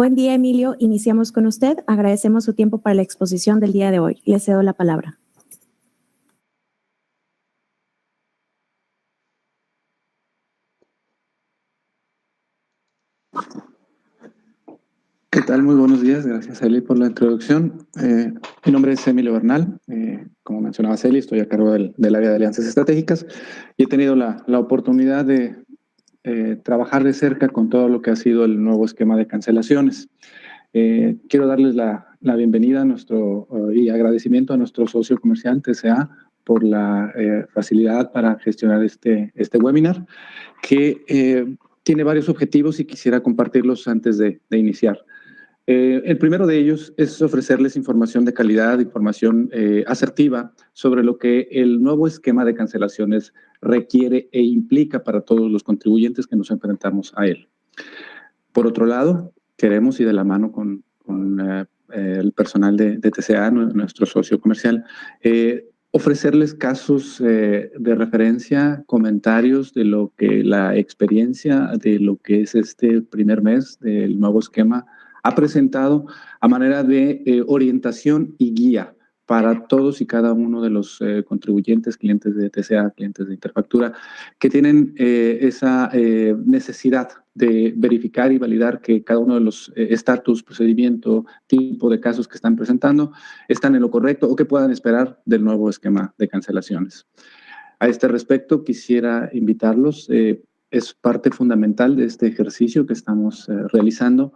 Buen día, Emilio. Iniciamos con usted. Agradecemos su tiempo para la exposición del día de hoy. Le cedo la palabra. ¿Qué tal? Muy buenos días. Gracias, Eli, por la introducción. Mi nombre es Emilio Bernal. Como mencionaba Eli, estoy a cargo del área de alianzas estratégicas y he tenido la oportunidad de trabajar de cerca con todo lo que ha sido el nuevo esquema de cancelaciones. Quiero darles la bienvenida y agradecimiento a nuestro socio comercial TCA por la facilidad para gestionar este webinar que tiene varios objetivos y quisiera compartirlos antes de iniciar. El primero de ellos es ofrecerles información de calidad, información asertiva sobre lo que el nuevo esquema de cancelaciones requiere e implica para todos los contribuyentes que nos enfrentamos a él. Por otro lado, queremos, y de la mano con el personal de TCA, nuestro socio comercial, ofrecerles casos de referencia, comentarios de lo que la experiencia de lo que es este primer mes del nuevo esquema ha presentado a manera de orientación y guía para todos y cada uno de los contribuyentes, clientes de TCA, clientes de Interfactura, que tienen esa necesidad de verificar y validar que cada uno de los estatus, procedimiento, tipo de casos que están presentando están en lo correcto o que puedan esperar del nuevo esquema de cancelaciones. A este respecto, quisiera invitarlos, es parte fundamental de este ejercicio que estamos realizando,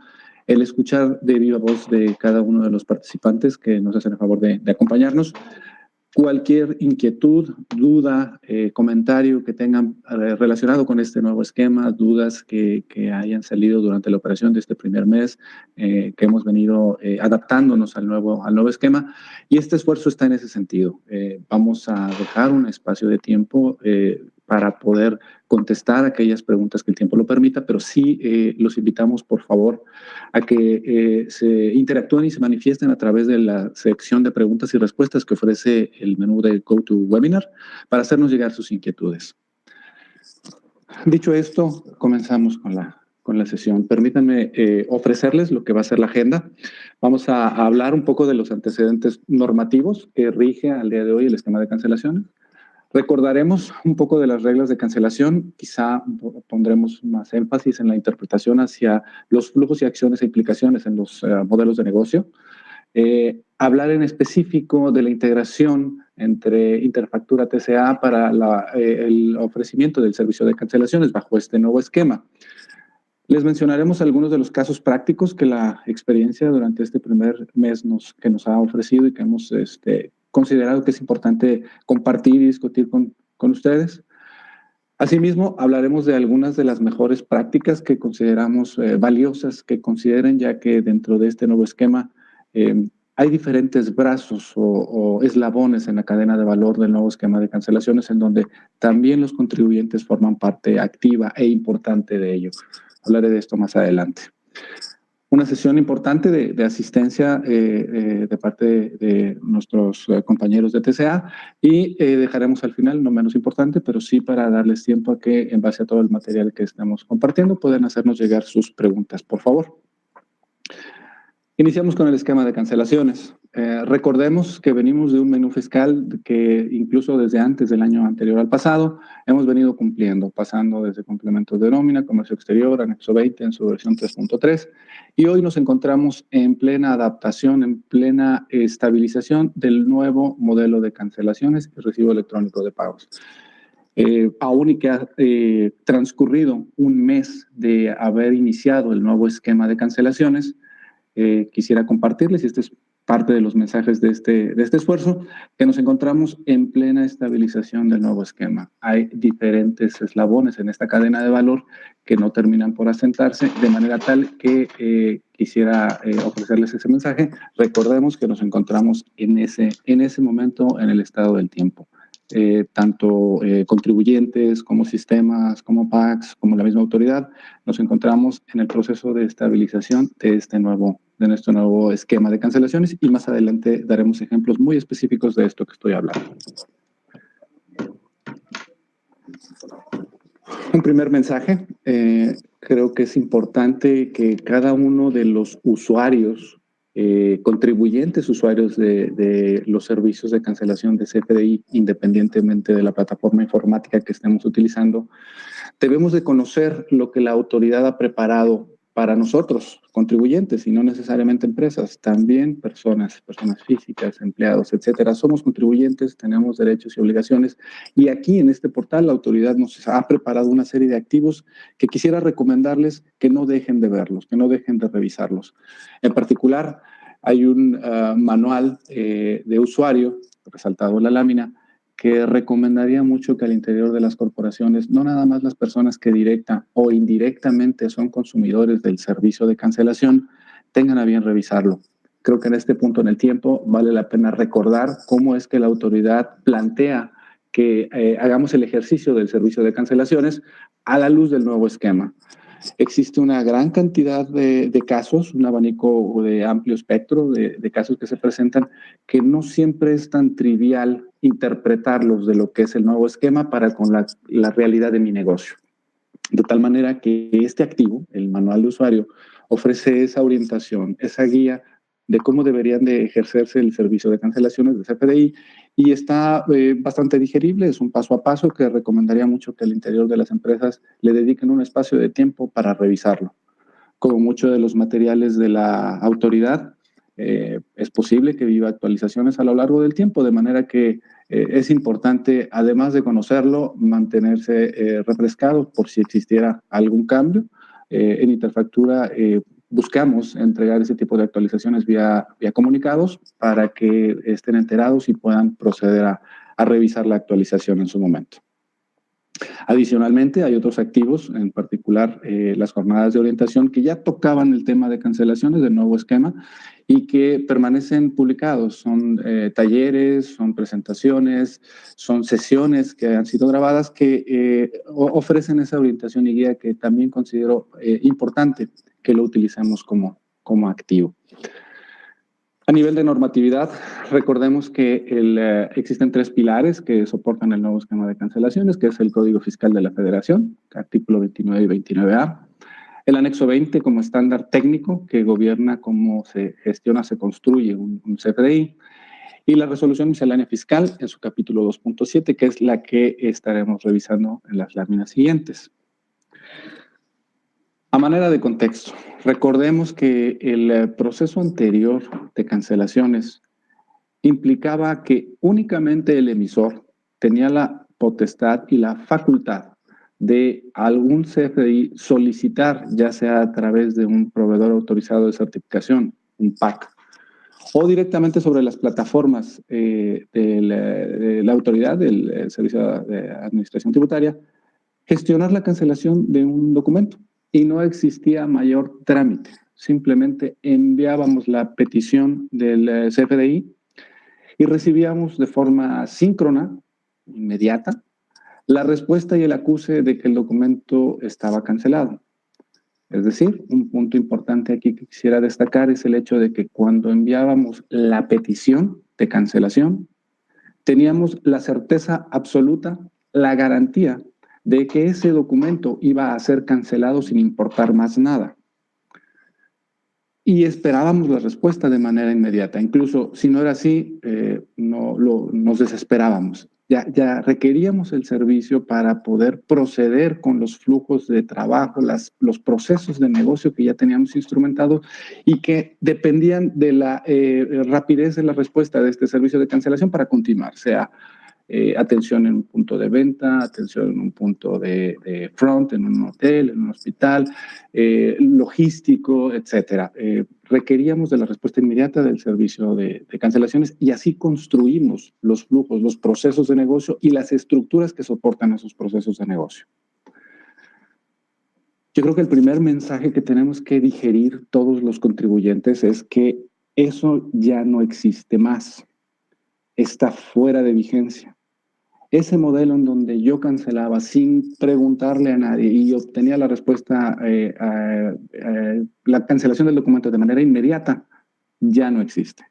el escuchar de viva voz de cada uno de los participantes que nos hacen el favor de acompañarnos. Cualquier inquietud, duda, comentario que tengan relacionado con este nuevo esquema, dudas que hayan salido durante la operación de este primer mes, que hemos venido adaptándonos al nuevo esquema, y este esfuerzo está en ese sentido. Vamos a dejar un espacio de tiempo para poder contestar aquellas preguntas que el tiempo lo permita, pero sí los invitamos, por favor, a que se interactúen y se manifiesten a través de la sección de preguntas y respuestas que ofrece el menú de GoToWebinar para hacernos llegar sus inquietudes. Dicho esto, comenzamos con la sesión. Permítanme ofrecerles lo que va a ser la agenda. Vamos a hablar un poco de los antecedentes normativos que rige al día de hoy el esquema de cancelaciones. Recordaremos un poco de las reglas de cancelación, quizá pondremos más énfasis en la interpretación hacia los flujos y acciones e implicaciones en los modelos de negocio. Hablar en específico de la integración entre Interfactura TCA para el ofrecimiento del servicio de cancelaciones bajo este nuevo esquema. Les mencionaremos algunos de los casos prácticos que la experiencia durante este primer mes que nos ha ofrecido y que hemos considerado que es importante compartir y discutir con ustedes. Asimismo, hablaremos de algunas de las mejores prácticas que consideramos valiosas, que consideren ya que dentro de este nuevo esquema hay diferentes brazos o eslabones en la cadena de valor del nuevo esquema de cancelaciones en donde también los contribuyentes forman parte activa e importante de ello. Hablaré de esto más adelante. Una sesión importante de asistencia de parte de nuestros compañeros de TCA y dejaremos al final, no menos importante, pero sí para darles tiempo a que en base a todo el material que estamos compartiendo puedan hacernos llegar sus preguntas, por favor. Iniciamos con el esquema de cancelaciones. Recordemos que venimos de un menú fiscal que incluso desde antes del año anterior al pasado hemos venido cumpliendo, pasando desde complementos de nómina, comercio exterior, anexo 20 en su versión 3.3 y hoy nos encontramos en plena adaptación, en plena estabilización del nuevo modelo de cancelaciones y recibo electrónico de pagos. Aún y que ha transcurrido un mes de haber iniciado el nuevo esquema de cancelaciones, quisiera compartirles, y este es parte de los mensajes de este esfuerzo, que nos encontramos en plena estabilización del nuevo esquema. Hay diferentes eslabones en esta cadena de valor que no terminan por asentarse, de manera tal que quisiera ofrecerles ese mensaje. Recordemos que nos encontramos en ese momento en el estado del tiempo. Tanto contribuyentes como sistemas, como PACs, como la misma autoridad, nos encontramos en el proceso de estabilización de nuestro nuevo esquema de cancelaciones y más adelante daremos ejemplos muy específicos de esto que estoy hablando. Un primer mensaje, creo que es importante que cada uno de los usuarios, contribuyentes usuarios de los servicios de cancelación de CFDI, independientemente de la plataforma informática que estemos utilizando, debemos de conocer lo que la autoridad ha preparado para nosotros, contribuyentes, y no necesariamente empresas, también personas físicas, empleados, etcétera. Somos contribuyentes, tenemos derechos y obligaciones, y aquí en este portal la autoridad nos ha preparado una serie de activos que quisiera recomendarles que no dejen de verlos, que no dejen de revisarlos. En particular, hay un manual de usuario, resaltado en la lámina, que recomendaría mucho que al interior de las corporaciones, no nada más las personas que directa o indirectamente son consumidores del servicio de cancelación, tengan a bien revisarlo. Creo que en este punto en el tiempo vale la pena recordar cómo es que la autoridad plantea que hagamos el ejercicio del servicio de cancelaciones a la luz del nuevo esquema. Existe una gran cantidad de casos, un abanico de amplio espectro de casos que se presentan, que no siempre es tan trivial interpretarlos de lo que es el nuevo esquema para con la realidad de mi negocio. De tal manera que este activo, el manual de usuario, ofrece esa orientación, esa guía de cómo deberían de ejercerse el servicio de cancelaciones de CFDI, y está bastante digerible, es un paso a paso que recomendaría mucho que al interior de las empresas le dediquen un espacio de tiempo para revisarlo. Como muchos de los materiales de la autoridad, es posible que viva actualizaciones a lo largo del tiempo, de manera que es importante, además de conocerlo, mantenerse refrescado por si existiera algún cambio. En Interfactura buscamos entregar ese tipo de actualizaciones vía comunicados para que estén enterados y puedan proceder a revisar la actualización en su momento. Adicionalmente, hay otros activos, en particular las jornadas de orientación, que ya tocaban el tema de cancelaciones del nuevo esquema y que permanecen publicados. Son talleres, son presentaciones, son sesiones que han sido grabadas que ofrecen esa orientación y guía que también considero importante que lo utilicemos como activo. A nivel de normatividad, recordemos que existen 3 pilares que soportan el nuevo esquema de cancelaciones, que es el Código Fiscal de la Federación, artículo 29 y 29A. El anexo 20 como estándar técnico que gobierna cómo se gestiona, se construye un CFDI. Y la resolución miscelánea fiscal en su capítulo 2.7, que es la que estaremos revisando en las láminas siguientes. A manera de contexto, recordemos que el proceso anterior de cancelaciones implicaba que únicamente el emisor tenía la potestad y la facultad de algún CFDI solicitar, ya sea a través de un proveedor autorizado de certificación, un PAC, o directamente sobre las plataformas de la autoridad del Servicio de Administración Tributaria, gestionar la cancelación de un documento. Y no existía mayor trámite. Simplemente enviábamos la petición del CFDI y recibíamos de forma síncrona, inmediata, la respuesta y el acuse de que el documento estaba cancelado. Es decir, un punto importante aquí que quisiera destacar es el hecho de que cuando enviábamos la petición de cancelación, teníamos la certeza absoluta, la garantía de que ese documento iba a ser cancelado sin importar más nada. Y esperábamos la respuesta de manera inmediata. Incluso si no era así, nos desesperábamos. Ya requeríamos el servicio para poder proceder con los flujos de trabajo, los procesos de negocio que ya teníamos instrumentados y que dependían de la rapidez de la respuesta de este servicio de cancelación para continuar, sea atención en un punto de venta, atención en un punto de front, en un hotel, en un hospital, logístico, etcétera. Requeríamos de la respuesta inmediata del servicio de cancelaciones y así construimos los flujos, los procesos de negocio y las estructuras que soportan esos procesos de negocio. Yo creo que el primer mensaje que tenemos que digerir todos los contribuyentes es que eso ya no existe más. Está fuera de vigencia. Ese modelo en donde yo cancelaba sin preguntarle a nadie y obtenía la respuesta, la cancelación del documento de manera inmediata, ya no existe.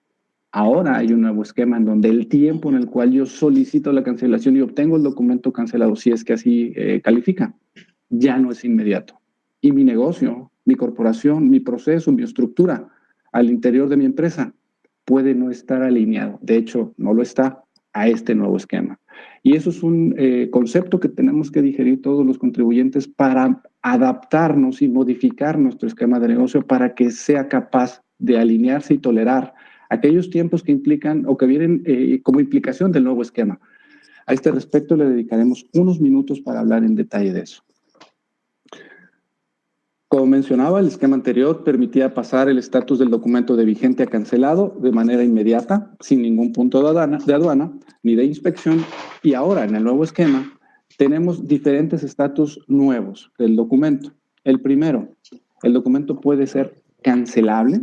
Ahora hay un nuevo esquema en donde el tiempo en el cual yo solicito la cancelación y obtengo el documento cancelado, si es que así califica, ya no es inmediato. Y mi negocio, mi corporación, mi proceso, mi estructura al interior de mi empresa puede no estar alineado. De hecho, no lo está a este nuevo esquema. Y eso es un concepto que tenemos que digerir todos los contribuyentes para adaptarnos y modificar nuestro esquema de negocio para que sea capaz de alinearse y tolerar aquellos tiempos que implican o que vienen como implicación del nuevo esquema. A este respecto le dedicaremos unos minutos para hablar en detalle de eso. Como mencionaba, el esquema anterior permitía pasar el estatus del documento de vigente a cancelado de manera inmediata, sin ningún punto de aduana ni de inspección. Y ahora, en el nuevo esquema, tenemos diferentes estatus nuevos del documento. El primero, el documento puede ser cancelable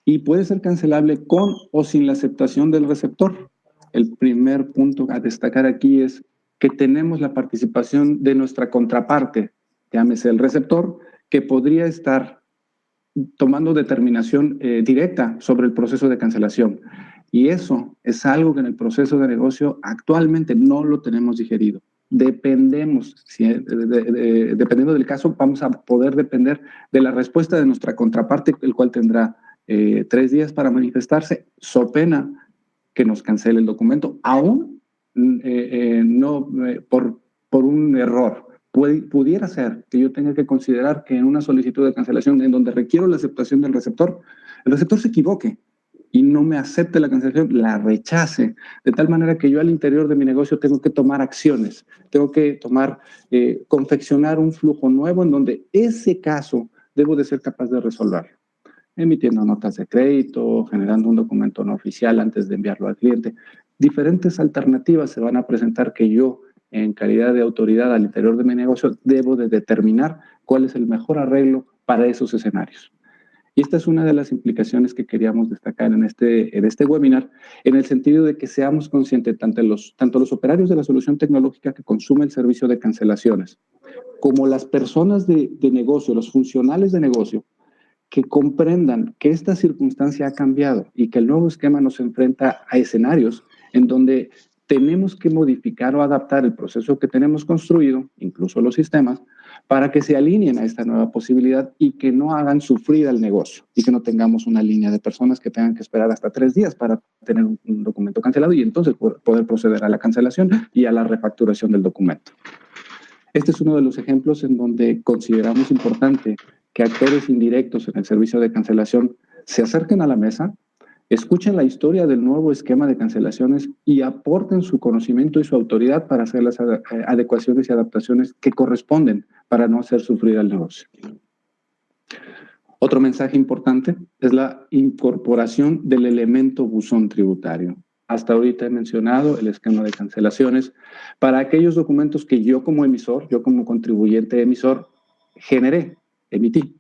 y puede ser cancelable con o sin la aceptación del receptor. El primer punto a destacar aquí es que tenemos la participación de nuestra contraparte, llámese el receptor, que podría estar tomando determinación directa sobre el proceso de cancelación. Y eso es algo que en el proceso de negocio actualmente no lo tenemos digerido. Dependemos, dependiendo del caso, vamos a poder depender de la respuesta de nuestra contraparte, el cual tendrá 3 días para manifestarse, so pena que nos cancele el documento, aún no por un error. Pudiera ser que yo tenga que considerar que en una solicitud de cancelación en donde requiero la aceptación del receptor, el receptor se equivoque y no me acepte la cancelación, la rechace, de tal manera que yo al interior de mi negocio tengo que tomar acciones, tengo que confeccionar un flujo nuevo en donde ese caso debo de ser capaz de resolverlo, emitiendo notas de crédito, generando un documento no oficial antes de enviarlo al cliente. Diferentes alternativas se van a presentar que yo, en calidad de autoridad al interior de mi negocio, debo de determinar cuál es el mejor arreglo para esos escenarios. Y esta es una de las implicaciones que queríamos destacar en este webinar, en el sentido de que seamos conscientes tanto los operarios de la solución tecnológica que consumen el servicio de cancelaciones, como las personas de negocio, los funcionales de negocio, que comprendan que esta circunstancia ha cambiado y que el nuevo esquema nos enfrenta a escenarios en donde tenemos que modificar o adaptar el proceso que tenemos construido, incluso los sistemas, para que se alineen a esta nueva posibilidad y que no hagan sufrir al negocio y que no tengamos una línea de personas que tengan que esperar hasta 3 días para tener un documento cancelado y entonces poder proceder a la cancelación y a la refacturación del documento. Este es uno de los ejemplos en donde consideramos importante que actores indirectos en el servicio de cancelación se acerquen a la mesa, escuchen la historia del nuevo esquema de cancelaciones y aporten su conocimiento y su autoridad para hacer las adecuaciones y adaptaciones que corresponden para no hacer sufrir al negocio. Otro mensaje importante es la incorporación del elemento buzón tributario. Hasta ahorita he mencionado el esquema de cancelaciones para aquellos documentos que yo como emisor, yo como contribuyente emisor, emití.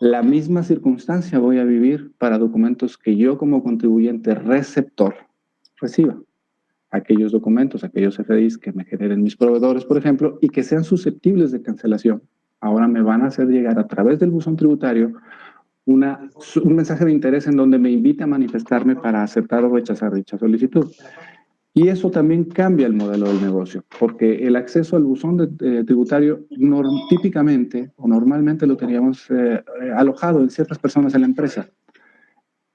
La misma circunstancia voy a vivir para documentos que yo como contribuyente receptor reciba. Aquellos documentos, aquellos FDIs que me generen mis proveedores, por ejemplo, y que sean susceptibles de cancelación. Ahora me van a hacer llegar a través del buzón tributario un mensaje de interés en donde me invita a manifestarme para aceptar o rechazar dicha solicitud. Y eso también cambia el modelo del negocio, porque el acceso al buzón tributario típicamente o normalmente lo teníamos alojado en ciertas personas en la empresa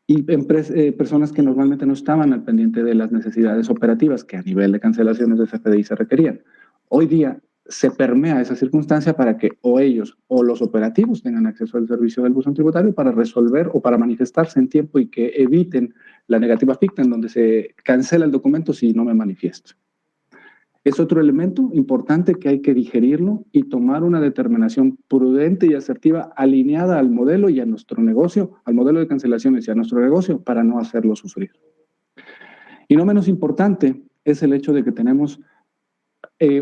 y personas que normalmente no estaban al pendiente de las necesidades operativas que a nivel de cancelaciones de CFDI se requerían. Hoy día se permea esa circunstancia para que o ellos o los operativos tengan acceso al servicio del buzón tributario para resolver o para manifestarse en tiempo y que eviten la negativa ficta en donde se cancela el documento si no me manifiesto. Es otro elemento importante que hay que digerirlo y tomar una determinación prudente y asertiva alineada al modelo y a nuestro negocio, al modelo de cancelaciones y a nuestro negocio para no hacerlo sufrir. Y no menos importante es el hecho de que tenemos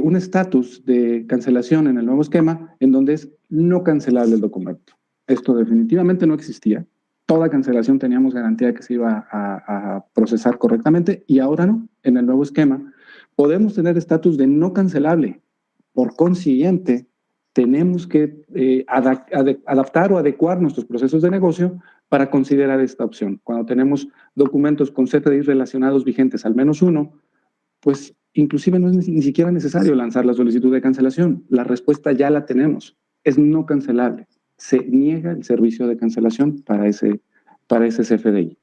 un estatus de cancelación en el nuevo esquema en donde es no cancelable el documento. Esto definitivamente no existía. Toda cancelación teníamos garantía de que se iba a procesar correctamente y ahora no. En el nuevo esquema podemos tener estatus de no cancelable. Por consiguiente, tenemos que adaptar o adecuar nuestros procesos de negocio para considerar esta opción. Cuando tenemos documentos con CFDI relacionados vigentes, al menos uno, pues inclusive no es ni siquiera necesario lanzar la solicitud de cancelación. La respuesta ya la tenemos. Es no cancelable. Se niega el servicio de cancelación para ese CFDI.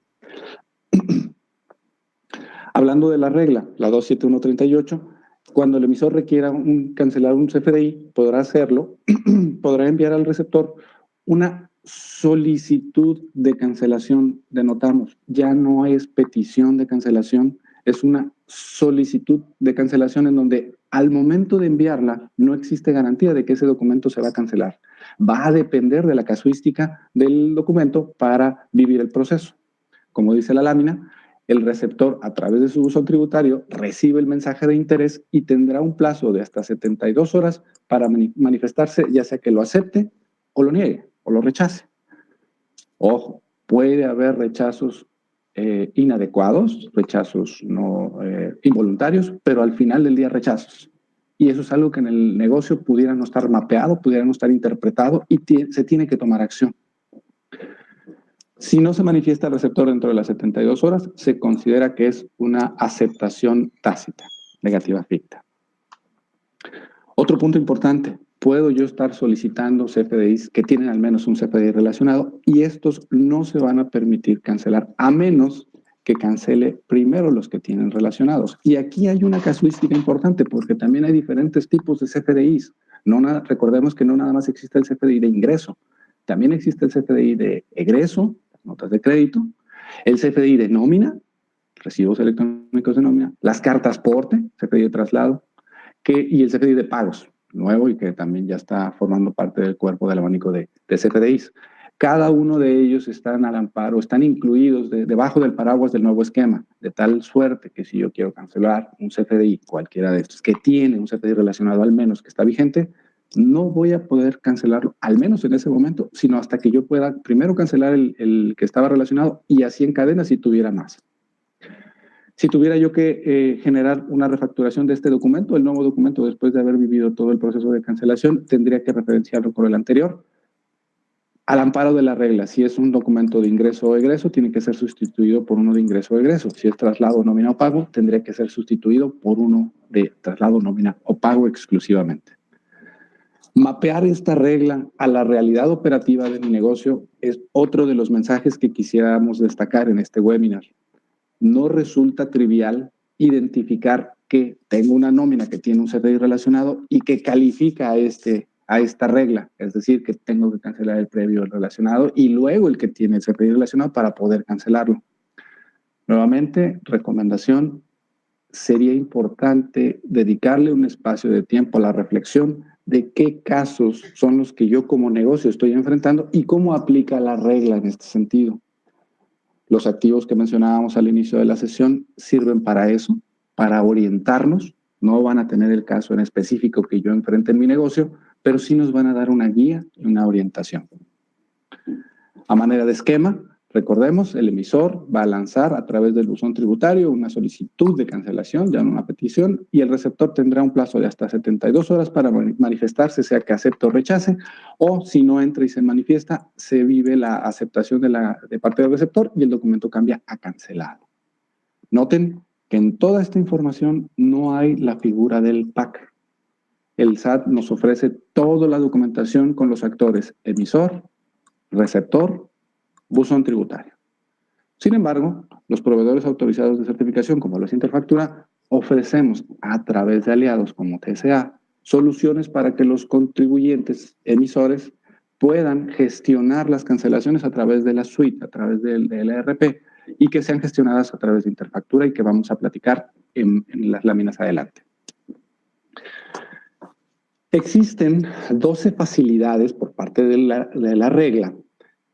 Hablando de la regla, la 27138, cuando el emisor requiera cancelar un CFDI, podrá hacerlo, podrá enviar al receptor una solicitud de cancelación. Denotamos, ya no es petición de cancelación, es una solicitud de cancelación en donde al momento de enviarla no existe garantía de que ese documento se va a cancelar. Va a depender de la casuística del documento para vivir el proceso. Como dice la lámina, el receptor, a través de su buzón tributario, recibe el mensaje de interés y tendrá un plazo de hasta 72 horas para manifestarse, ya sea que lo acepte o lo niegue o lo rechace. Ojo, puede haber rechazos inadecuados, rechazos no involuntarios, pero al final del día rechazos. Y eso es algo que en el negocio pudiera no estar mapeado, pudiera no estar interpretado y se tiene que tomar acción. Si no se manifiesta el receptor dentro de las 72 horas, se considera que es una aceptación tácita, negativa ficta. Otro punto importante, puedo yo estar solicitando CFDIs que tienen al menos un CFDI relacionado y estos no se van a permitir cancelar a menos que cancele primero los que tienen relacionados. Y aquí hay una casuística importante porque también hay diferentes tipos de CFDIs. Recordemos que no nada más existe el CFDI de ingreso, también existe el CFDI de egreso, notas de crédito, el CFDI de nómina, recibos electrónicos de nómina, las cartas porte, CFDI de traslado, y el CFDI de pagos, nuevo y que también ya está formando parte del cuerpo del abanico de CFDIs. Cada uno de ellos están al amparo, están incluidos debajo del paraguas del nuevo esquema, de tal suerte que si yo quiero cancelar un CFDI, cualquiera de estos, que tiene un CFDI relacionado al menos que está vigente, no voy a poder cancelarlo, al menos en ese momento, sino hasta que yo pueda primero cancelar el que estaba relacionado y así en cadena si tuviera más. Si tuviera yo que generar una refacturación de este documento, el nuevo documento, después de haber vivido todo el proceso de cancelación, tendría que referenciarlo con el anterior. Al amparo de la regla, si es un documento de ingreso o egreso, tiene que ser sustituido por uno de ingreso o egreso. Si es traslado, nómina o pago, tendría que ser sustituido por uno de traslado, nómina o pago exclusivamente. Mapear esta regla a la realidad operativa de mi negocio es otro de los mensajes que quisiéramos destacar en este webinar. No resulta trivial identificar que tengo una nómina que tiene un CFDI relacionado y que califica a esta regla, es decir, que tengo que cancelar el previo relacionado y luego el que tiene el CFDI relacionado para poder cancelarlo. Nuevamente, recomendación, sería importante dedicarle un espacio de tiempo a la reflexión de qué casos son los que yo como negocio estoy enfrentando y cómo aplica la regla en este sentido. Los activos que mencionábamos al inicio de la sesión sirven para eso, para orientarnos. No van a tener el caso en específico que yo enfrente en mi negocio, pero sí nos van a dar una guía y una orientación. A manera de esquema, recordemos, el emisor va a lanzar a través del buzón tributario una solicitud de cancelación, ya no una petición, y el receptor tendrá un plazo de hasta 72 horas para manifestarse, sea que acepte o rechace, o si no entra y se manifiesta, se vive la aceptación de parte del receptor y el documento cambia a cancelado. Noten que en toda esta información no hay la figura del PAC. El SAT nos ofrece toda la documentación con los actores emisor, receptor, buzón tributario. Sin embargo, los proveedores autorizados de certificación, como los Interfactura, ofrecemos a través de aliados como TSA soluciones para que los contribuyentes emisores puedan gestionar las cancelaciones a través de la suite, a través del ERP, y que sean gestionadas a través de Interfactura y que vamos a platicar en las láminas adelante. Existen 12 facilidades por parte de la regla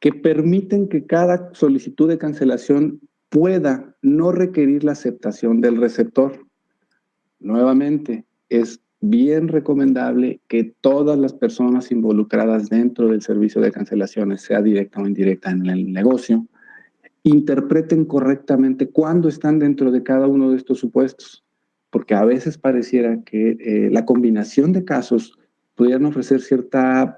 que permiten que cada solicitud de cancelación pueda no requerir la aceptación del receptor. Nuevamente, es bien recomendable que todas las personas involucradas dentro del servicio de cancelaciones, sea directa o indirecta en el negocio, interpreten correctamente cuándo están dentro de cada uno de estos supuestos, porque a veces pareciera que la combinación de casos pudieran ofrecer cierta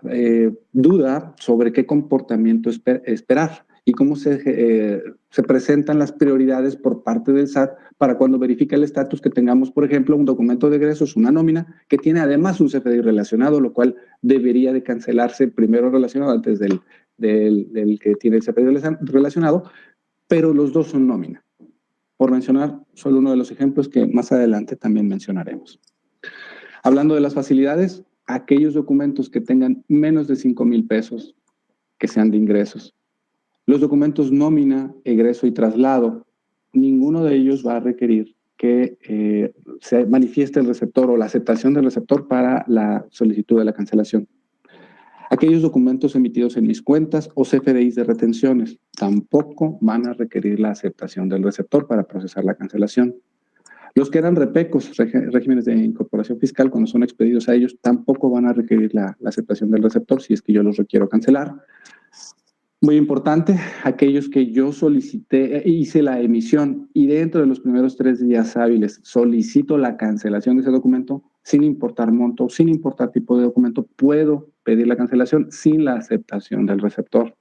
duda sobre qué comportamiento esperar. y cómo se presentan las prioridades por parte del SAT para cuando verifica el estatus que tengamos, por ejemplo, un documento de egresos, una nómina, que tiene además un CFDI relacionado, lo cual debería de cancelarse primero relacionado antes del que tiene el CFDI relacionado, pero los dos son nómina. Por mencionar solo uno de los ejemplos que más adelante también mencionaremos. Hablando de las facilidades, aquellos documentos que tengan menos de 5,000 pesos, que sean de ingresos. Los documentos nómina, egreso y traslado, ninguno de ellos va a requerir que se manifieste el receptor o la aceptación del receptor para la solicitud de la cancelación. Aquellos documentos emitidos en mis cuentas o CFDIs de retenciones tampoco van a requerir la aceptación del receptor para procesar la cancelación. Los que eran repecos, regímenes de incorporación fiscal, cuando son expedidos a ellos, tampoco van a requerir la aceptación del receptor si es que yo los requiero cancelar. Muy importante, aquellos que yo solicité, hice la emisión y dentro de los primeros 3 días hábiles solicito la cancelación de ese documento, sin importar monto, sin importar tipo de documento, puedo pedir la cancelación sin la aceptación del receptor.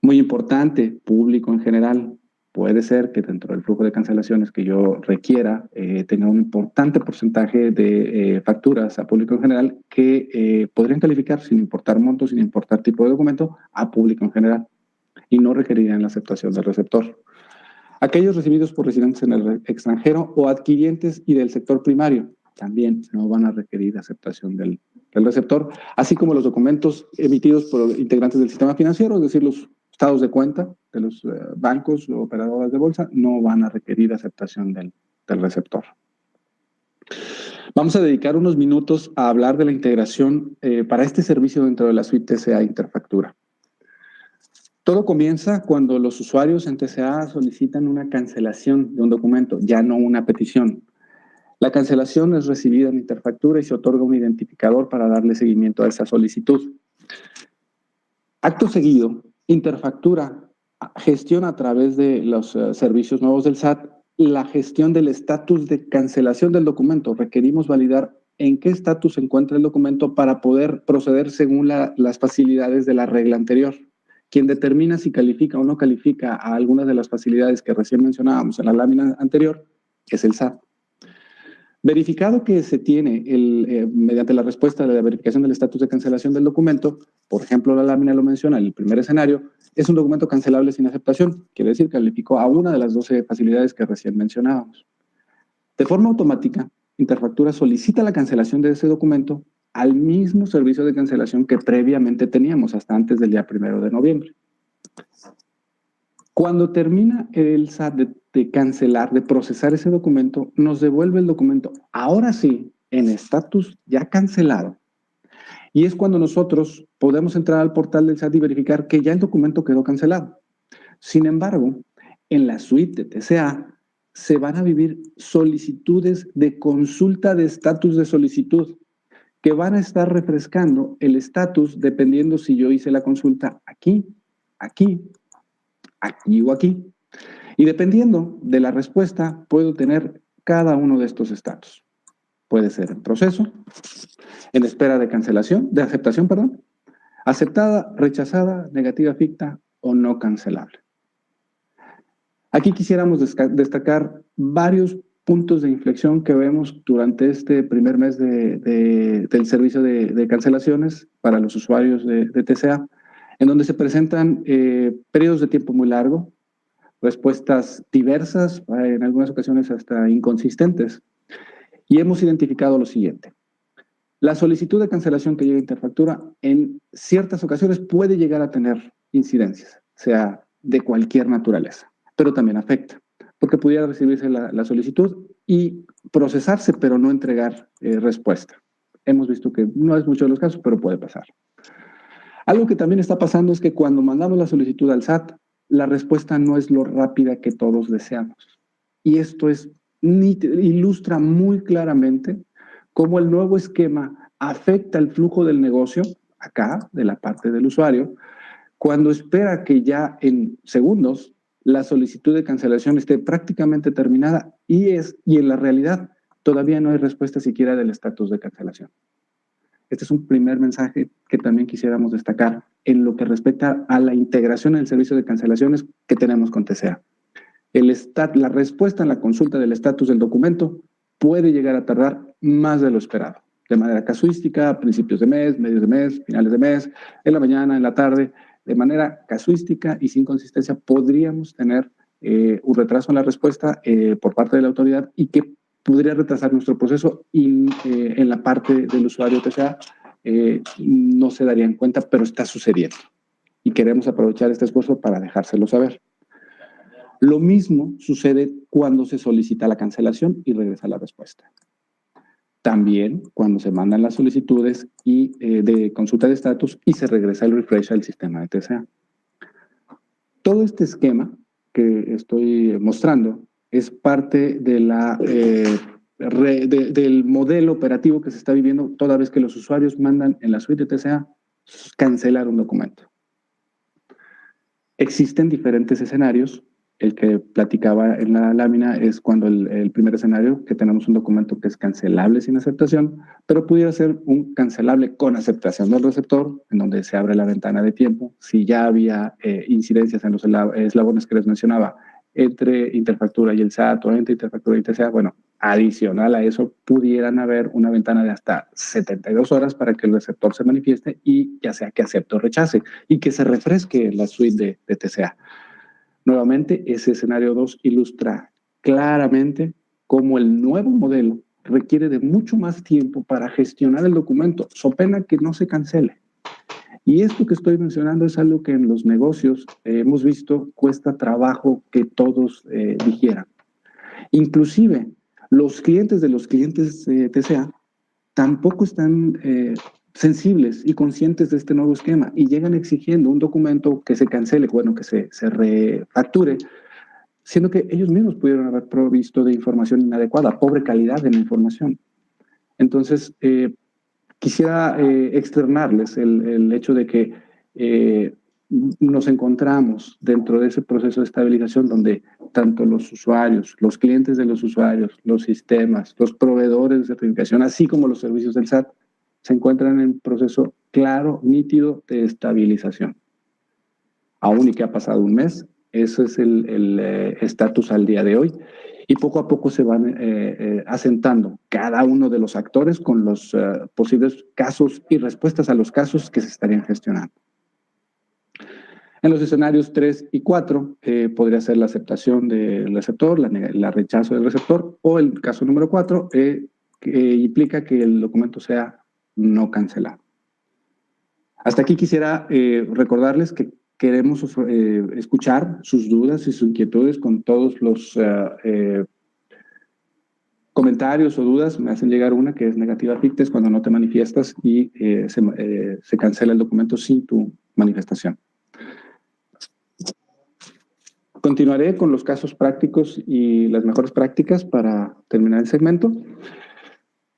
Muy importante, público en general, puede ser que dentro del flujo de cancelaciones que yo requiera tenga un importante porcentaje de facturas a público en general que podrían calificar sin importar monto, sin importar tipo de documento, a público en general y no requerirían la aceptación del receptor. Aquellos recibidos por residentes en el extranjero o adquirientes y del sector primario también no van a requerir aceptación del receptor, así como los documentos emitidos por integrantes del sistema financiero, es decir, los estados de cuenta de los bancos o operadoras de bolsa, no van a requerir aceptación del receptor. Vamos a dedicar unos minutos a hablar de la integración para este servicio dentro de la suite TCA Interfactura. Todo comienza cuando los usuarios en TCA solicitan una cancelación de un documento, ya no una petición. La cancelación es recibida en Interfactura y se otorga un identificador para darle seguimiento a esa solicitud. Acto seguido, Interfactura gestiona a través de los servicios nuevos del SAT la gestión del estatus de cancelación del documento. Requerimos validar en qué estatus se encuentra el documento para poder proceder según las facilidades de la regla anterior. Quien determina si califica o no califica a algunas de las facilidades que recién mencionábamos en la lámina anterior es el SAT. Verificado que se tiene mediante la respuesta de la verificación del estatus de cancelación del documento, por ejemplo, la lámina lo menciona en el primer escenario, es un documento cancelable sin aceptación, quiere decir que calificó a una de las 12 facilidades que recién mencionábamos. De forma automática, Interfactura solicita la cancelación de ese documento al mismo servicio de cancelación que previamente teníamos hasta antes del día 1 de noviembre. Cuando termina el SAT de cancelar, de procesar ese documento, nos devuelve el documento, ahora sí, en estatus ya cancelado. Y es cuando nosotros podemos entrar al portal del SAT y verificar que ya el documento quedó cancelado. Sin embargo, en la suite de TCA se van a vivir solicitudes de consulta de estatus de solicitud que van a estar refrescando el estatus dependiendo si yo hice la consulta aquí, aquí, aquí o aquí. Y dependiendo de la respuesta, puedo tener cada uno de estos estatus. Puede ser en proceso, en espera de cancelación, de aceptación, perdón, aceptada, rechazada, negativa ficta o no cancelable. Aquí quisiéramos destacar varios puntos de inflexión que vemos durante este primer mes del servicio de cancelaciones para los usuarios de TCA, en donde se presentan periodos de tiempo muy largo, respuestas diversas, en algunas ocasiones hasta inconsistentes. Y hemos identificado lo siguiente. La solicitud de cancelación que llega a Interfactura en ciertas ocasiones puede llegar a tener incidencias, sea de cualquier naturaleza, pero también afecta, porque pudiera recibirse la solicitud y procesarse, pero no entregar respuesta. Hemos visto que no es mucho de los casos, pero puede pasar. Algo que también está pasando es que cuando mandamos la solicitud al SAT, la respuesta no es lo rápida que todos deseamos. Y esto ilustra muy claramente cómo el nuevo esquema afecta el flujo del negocio, acá, de la parte del usuario, cuando espera que ya en segundos la solicitud de cancelación esté prácticamente terminada y en la realidad todavía no hay respuesta siquiera del estatus de cancelación. este es un primer mensaje que también quisiéramos destacar en lo que respecta a la integración en el servicio de cancelaciones que tenemos con TCA. La respuesta en la consulta del estatus del documento puede llegar a tardar más de lo esperado, de manera casuística, a principios de mes, medios de mes, finales de mes, en la mañana, en la tarde, de manera casuística y sin consistencia podríamos tener un retraso en la respuesta por parte de la autoridad y que podría retrasar nuestro proceso y en la parte del usuario TCA no se daría en cuenta, pero está sucediendo. Y queremos aprovechar este esfuerzo para dejárselo saber. Lo mismo sucede cuando se solicita la cancelación y regresa la respuesta. También cuando se mandan las solicitudes de consulta de estatus y se regresa el refresh al sistema de TCA. Todo este esquema que estoy mostrando es parte de del modelo operativo que se está viviendo toda vez que los usuarios mandan en la suite de TCA cancelar un documento. Existen diferentes escenarios. El que platicaba en la lámina es cuando el primer escenario, que tenemos un documento que es cancelable sin aceptación, pero pudiera ser un cancelable con aceptación del receptor, en donde se abre la ventana de tiempo. Si ya había incidencias en los eslabones que les mencionaba entre Interfactura y el SAT o entre Interfactura y TCA, bueno, adicional a eso, pudieran haber una ventana de hasta 72 horas para que el receptor se manifieste y ya sea que acepte o rechace y que se refresque la suite de TCA. Nuevamente, ese escenario 2 ilustra claramente cómo el nuevo modelo requiere de mucho más tiempo para gestionar el documento, so pena que no se cancele. Y esto que estoy mencionando es algo que en los negocios hemos visto cuesta trabajo que todos digieran. Inclusive, los clientes de los clientes TCA tampoco están sensibles y conscientes de este nuevo esquema y llegan exigiendo un documento que se cancele, bueno, que se refacture, siendo que ellos mismos pudieron haber provisto de información inadecuada, pobre calidad de la información. Entonces, quisiera externarles el hecho de que nos encontramos dentro de ese proceso de estabilización donde tanto los usuarios, los clientes de los usuarios, los sistemas, los proveedores de certificación, así como los servicios del SAT, se encuentran en un proceso claro, nítido de estabilización. Aún y que ha pasado un mes, eso es el estatus al día de hoy. Y poco a poco se van asentando cada uno de los actores con los posibles casos y respuestas a los casos que se estarían gestionando. En los escenarios 3 y 4 podría ser la aceptación del receptor, la rechazo del receptor, o el caso número 4 que implica que el documento sea no cancelado. Hasta aquí quisiera recordarles que queremos escuchar sus dudas y sus inquietudes con todos los comentarios o dudas. Me hacen llegar una que es negativa fictes cuando no te manifiestas y se cancela el documento sin tu manifestación. Continuaré con los casos prácticos y las mejores prácticas para terminar el segmento.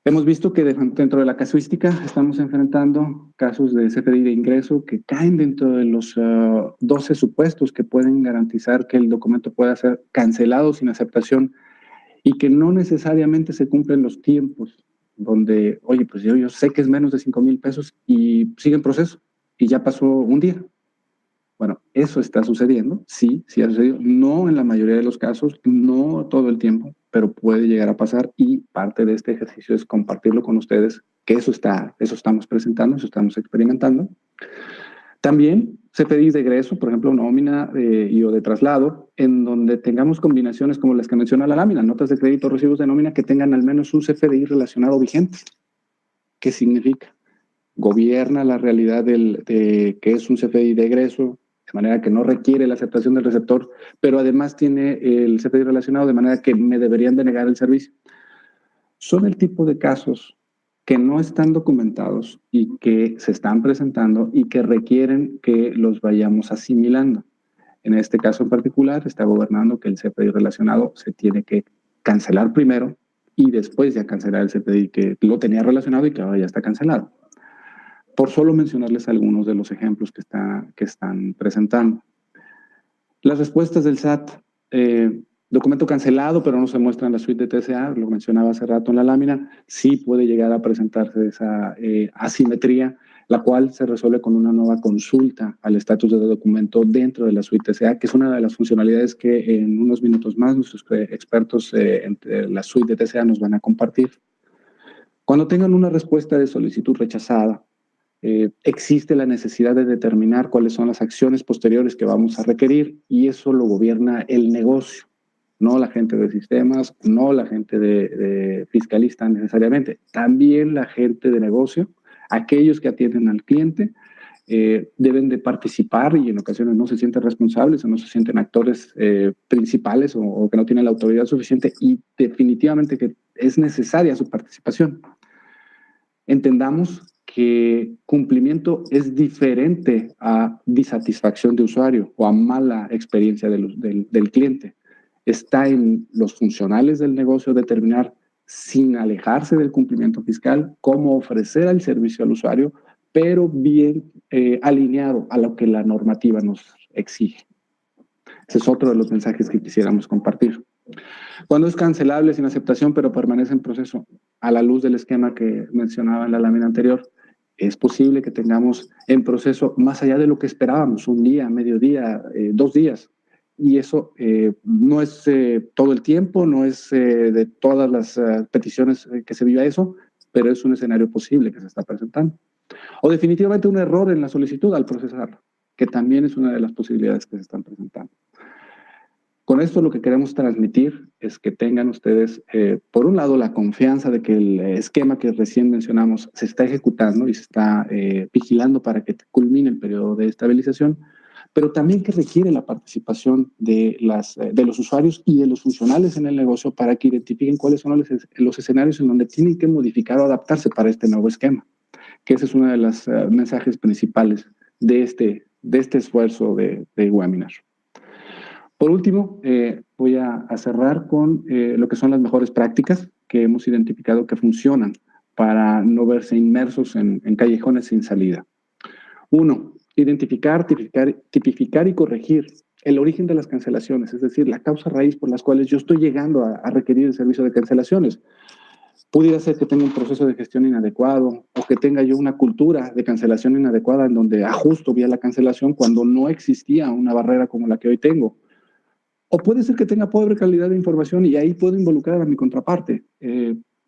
Hemos visto que dentro de la casuística estamos enfrentando casos de CFDI de ingreso que caen dentro de los 12 supuestos que pueden garantizar que el documento pueda ser cancelado sin aceptación y que no necesariamente se cumplen los tiempos donde, oye, pues yo sé que es menos de 5,000 pesos y sigue en proceso y ya pasó un día. Bueno, eso está sucediendo, sí ha sucedido, no en la mayoría de los casos, no todo el tiempo, pero puede llegar a pasar y parte de este ejercicio es compartirlo con ustedes, que eso estamos presentando, eso estamos experimentando. También CFDIs de egreso, por ejemplo, nómina o de traslado, en donde tengamos combinaciones como las que menciona la lámina, notas de crédito, recibos de nómina que tengan al menos un CFDI relacionado vigente. ¿Qué significa? Gobierna la realidad de que es un CFDI de egreso, de manera que no requiere la aceptación del receptor, pero además tiene el CFDI relacionado, de manera que me deberían denegar el servicio. Son el tipo de casos que no están documentados y que se están presentando y que requieren que los vayamos asimilando. En este caso en particular está gobernando que el CFDI relacionado se tiene que cancelar primero y después ya cancelar el CFDI que lo tenía relacionado y que ahora ya está cancelado. Por solo mencionarles algunos de los ejemplos que están presentando. Las respuestas del SAT Documento cancelado, pero no se muestra en la suite de TCA, lo mencionaba hace rato en la lámina, sí puede llegar a presentarse esa asimetría, la cual se resuelve con una nueva consulta al estatus de documento dentro de la suite TCA, que es una de las funcionalidades que en unos minutos más nuestros expertos entre la suite de TCA nos van a compartir. Cuando tengan una respuesta de solicitud rechazada, existe la necesidad de determinar cuáles son las acciones posteriores que vamos a requerir y eso lo gobierna el negocio, no la gente de sistemas, no la gente de fiscalista necesariamente, también la gente de negocio, aquellos que atienden al cliente, deben de participar y en ocasiones no se sienten responsables o no se sienten actores principales o que no tienen la autoridad suficiente y definitivamente que es necesaria su participación. Entendamos que cumplimiento es diferente a disatisfacción de usuario o a mala experiencia del cliente. Está en los funcionales del negocio determinar, sin alejarse del cumplimiento fiscal, cómo ofrecer el servicio al usuario, pero bien alineado a lo que la normativa nos exige. Ese es otro de los mensajes que quisiéramos compartir. Cuando es cancelable sin aceptación, pero permanece en proceso, a la luz del esquema que mencionaba en la lámina anterior, es posible que tengamos en proceso más allá de lo que esperábamos, un día, mediodía, 2 días. Y eso no es todo el tiempo, no es de todas las peticiones que se viva eso, pero es un escenario posible que se está presentando. O definitivamente un error en la solicitud al procesarlo, que también es una de las posibilidades que se están presentando. Con esto lo que queremos transmitir es que tengan ustedes, por un lado, la confianza de que el esquema que recién mencionamos se está ejecutando y se está vigilando para que culmine el periodo de estabilización, pero también que requiere la participación de los usuarios y de los funcionales en el negocio para que identifiquen cuáles son los escenarios en donde tienen que modificar o adaptarse para este nuevo esquema, que ese es uno de los mensajes principales de este esfuerzo de webinar. Por último, voy a cerrar con lo que son las mejores prácticas que hemos identificado que funcionan para no verse inmersos en callejones sin salida. 1, identificar, tipificar y corregir el origen de las cancelaciones, es decir, la causa raíz por las cuales yo estoy llegando a requerir el servicio de cancelaciones. Pudiera ser que tenga un proceso de gestión inadecuado o que tenga yo una cultura de cancelación inadecuada en donde ajusto vía la cancelación cuando no existía una barrera como la que hoy tengo. O puede ser que tenga pobre calidad de información y ahí puedo involucrar a mi contraparte.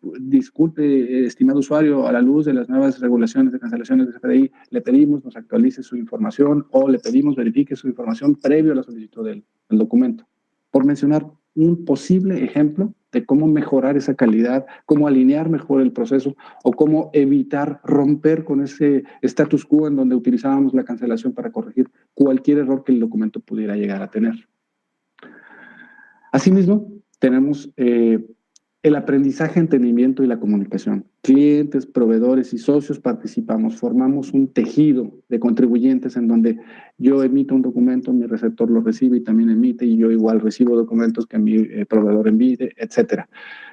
Disculpe, estimado usuario, a la luz de las nuevas regulaciones de cancelaciones de CFDI, le pedimos nos actualice su información o le pedimos verifique su información previo a la solicitud del documento. Por mencionar un posible ejemplo de cómo mejorar esa calidad, cómo alinear mejor el proceso o cómo evitar romper con ese status quo en donde utilizábamos la cancelación para corregir cualquier error que el documento pudiera llegar a tener. Asimismo, tenemos el aprendizaje, entendimiento y la comunicación. Clientes, proveedores y socios participamos, formamos un tejido de contribuyentes en donde yo emito un documento, mi receptor lo recibe y también emite, y yo igual recibo documentos que mi proveedor envíe, etc.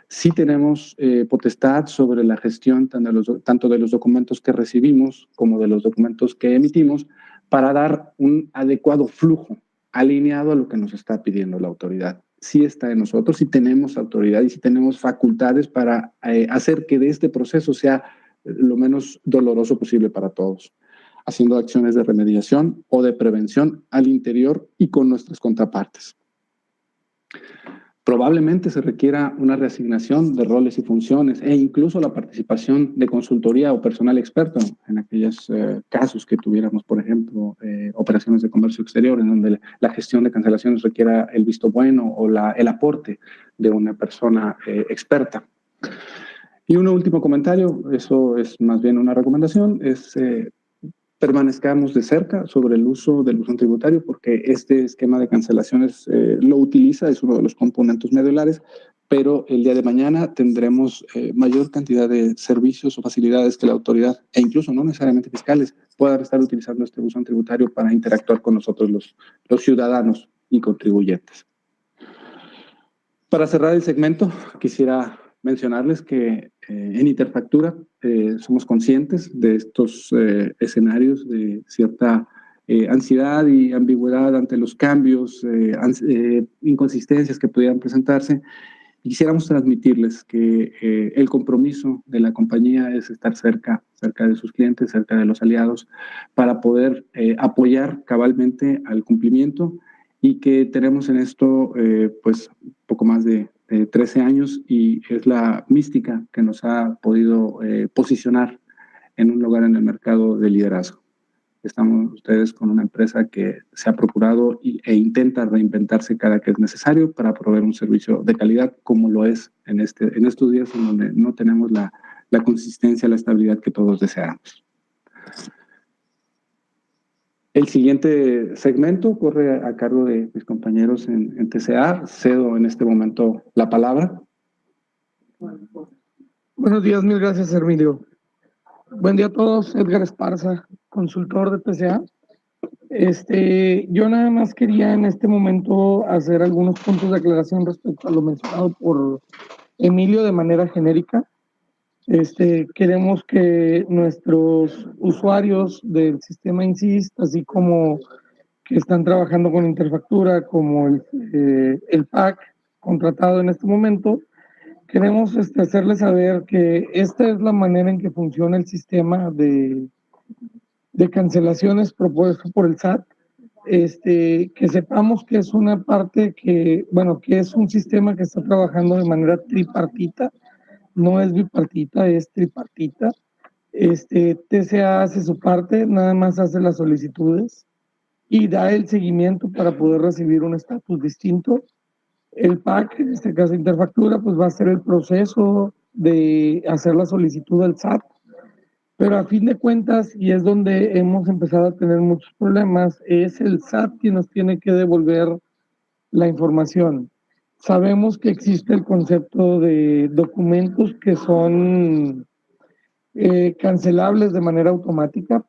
Sí tenemos potestad sobre la gestión tanto de los documentos que recibimos como de los documentos que emitimos para dar un adecuado flujo alineado a lo que nos está pidiendo la autoridad. Sí está en nosotros, sí tenemos autoridad y sí tenemos facultades para hacer que de este proceso sea lo menos doloroso posible para todos, haciendo acciones de remediación o de prevención al interior y con nuestras contrapartes. Probablemente se requiera una reasignación de roles y funciones e incluso la participación de consultoría o personal experto en aquellos casos que tuviéramos, por ejemplo, operaciones de comercio exterior, en donde la gestión de cancelaciones requiera el visto bueno o el aporte de una persona experta. Y un último comentario, eso es más bien una recomendación, es permanezcamos de cerca sobre el uso del buzón tributario porque este esquema de cancelaciones lo utiliza, es uno de los componentes medulares, pero el día de mañana tendremos mayor cantidad de servicios o facilidades que la autoridad, e incluso no necesariamente fiscales, puedan estar utilizando este buzón tributario para interactuar con nosotros los ciudadanos y contribuyentes. Para cerrar el segmento, quisiera mencionarles que en Interfactura somos conscientes de estos escenarios de cierta ansiedad y ambigüedad ante los cambios, inconsistencias que pudieran presentarse. Y quisiéramos transmitirles que el compromiso de la compañía es estar cerca de sus clientes, cerca de los aliados, para poder apoyar cabalmente al cumplimiento, y que tenemos en esto pues poco más de 13 años, y es la mística que nos ha podido posicionar en un lugar en el mercado de liderazgo. Estamos ustedes con una empresa que se ha procurado e intenta reinventarse cada que es necesario para proveer un servicio de calidad, como lo es en estos días en donde no tenemos la consistencia, la estabilidad que todos deseamos. El siguiente segmento corre a cargo de mis compañeros en TCA. Cedo en este momento la palabra. Buenos días, mil gracias, Hermilio. Buen día a todos, Edgar Esparza, consultor de TCA. Yo nada más quería en este momento hacer algunos puntos de aclaración respecto a lo mencionado por Emilio de manera genérica. Queremos que nuestros usuarios del sistema Insist, así como que están trabajando con Interfactura, como el PAC contratado en este momento, queremos hacerles saber que esta es la manera en que funciona el sistema de cancelaciones propuesto por el SAT. Que sepamos que es una parte que es un sistema que está trabajando de manera tripartita, no es bipartita, es tripartita. TCA hace su parte, nada más hace las solicitudes y da el seguimiento para poder recibir un estatus distinto. El PAC, en este caso Interfactura, pues va a hacer el proceso de hacer la solicitud al SAT, pero a fin de cuentas, y es donde hemos empezado a tener muchos problemas, es el SAT quien nos tiene que devolver la información. Sabemos que existe el concepto de documentos que son cancelables de manera automática,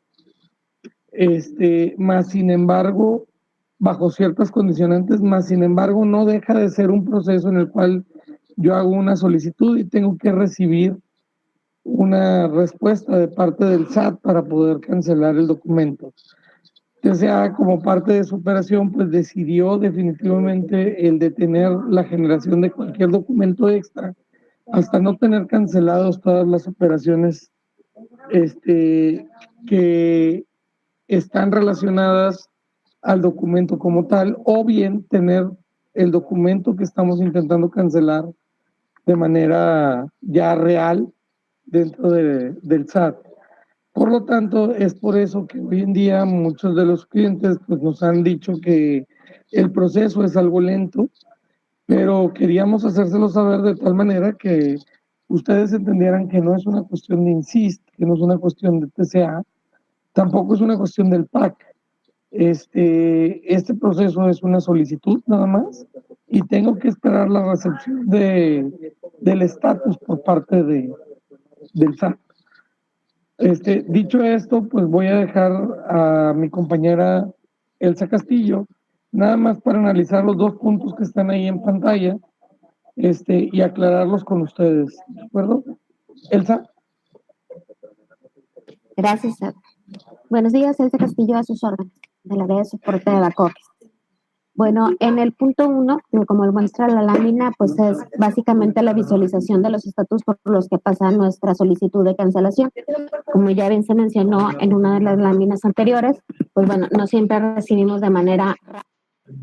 más sin embargo, bajo ciertas condicionantes, más sin embargo, no deja de ser un proceso en el cual yo hago una solicitud y tengo que recibir una respuesta de parte del SAT para poder cancelar el documento. TCA, como parte de su operación, pues decidió definitivamente el detener la generación de cualquier documento extra hasta no tener cancelados todas las operaciones que están relacionadas al documento como tal, o bien tener el documento que estamos intentando cancelar de manera ya real dentro del SAT. Por lo tanto, es por eso que hoy en día muchos de los clientes pues, nos han dicho que el proceso es algo lento, pero queríamos hacérselo saber de tal manera que ustedes entendieran que no es una cuestión de Insist, que no es una cuestión de TCA, tampoco es una cuestión del PAC. Este proceso es una solicitud nada más y tengo que esperar la recepción del estatus por parte del SAT. Dicho esto, pues voy a dejar a mi compañera Elsa Castillo, nada más para analizar los dos puntos que están ahí en pantalla, y aclararlos con ustedes, ¿de acuerdo? Elsa. Gracias, Ed. Buenos días, Elsa Castillo, a sus órdenes, de la área de soporte de back office. Bueno, en el punto 1, como lo muestra la lámina, pues es básicamente la visualización de los estatus por los que pasa nuestra solicitud de cancelación. Como ya bien se mencionó en una de las láminas anteriores, pues bueno, no siempre recibimos de manera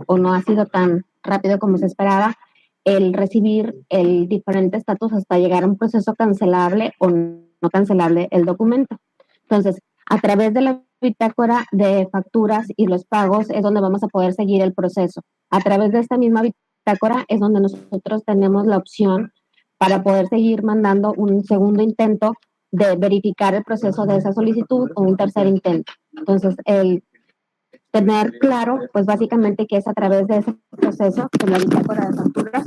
o no ha sido tan rápido como se esperaba el recibir el diferente estatus hasta llegar a un proceso cancelable o no cancelable el documento. Entonces, a través de la bitácora de facturas y los pagos es donde vamos a poder seguir el proceso. A través de esta misma bitácora es donde nosotros tenemos la opción para poder seguir mandando un segundo intento de verificar el proceso de esa solicitud o un tercer intento. Entonces, el tener claro, pues básicamente que es a través de ese proceso de la bitácora de facturas,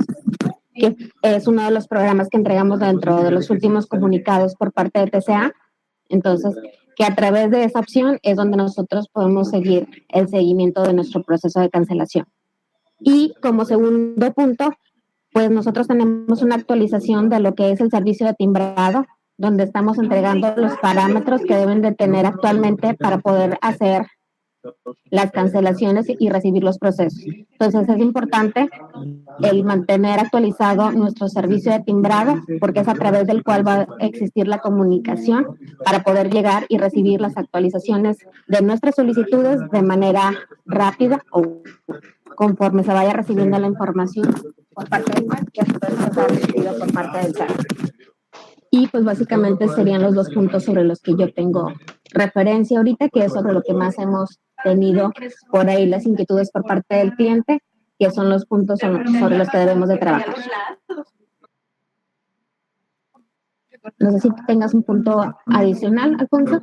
que es uno de los programas que entregamos dentro de los últimos comunicados por parte de TCA. Entonces, que a través de esa opción es donde nosotros podemos seguir el seguimiento de nuestro proceso de cancelación. Y como segundo punto, pues nosotros tenemos una actualización de lo que es el servicio de timbrado, donde estamos entregando los parámetros que deben de tener actualmente para poder hacer las cancelaciones y recibir los procesos. Entonces es importante el mantener actualizado nuestro servicio de timbrado, porque es a través del cual va a existir la comunicación para poder llegar y recibir las actualizaciones de nuestras solicitudes de manera rápida o conforme se vaya recibiendo la información por parte del SAT, que después se ha recibido por parte del SAT. Y pues básicamente serían los dos puntos sobre los que yo tengo referencia ahorita, que es sobre lo que más hemos tenido por ahí las inquietudes por parte del cliente, que son los puntos sobre los que debemos de trabajar. No sé si tengas un punto adicional, Alfonso.